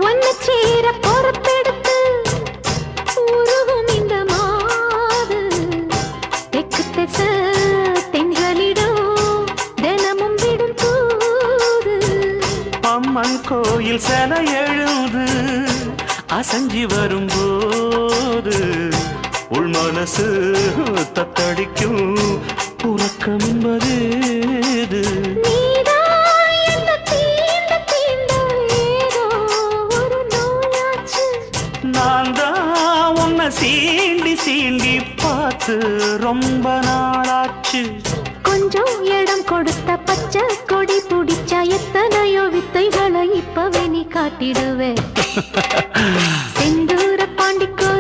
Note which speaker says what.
Speaker 1: ஒன்ன சேர பொறுப்பெடுத்து உருகும் இந்த மாது தெற்கு திச தென்களிடம் தினமும் விடும் தூது
Speaker 2: அம்மன் கோயில் சில எழுது அசஞ்சி வரும்போது உள் மனசு தத்தடிக்கும் உறக்கம் என்பது நான் தான் உன்னை சீண்டி சீண்டி பார்த்து ரொம்ப நாளாச்சு
Speaker 1: கொஞ்சம் இடம் கொடுத்த பச்சை கொடி பிடிச்சா எத்தனையோ வித்தைகளை இப்பவே நீ காட்டிடுவே செந்தூர பாண்டிக்கோ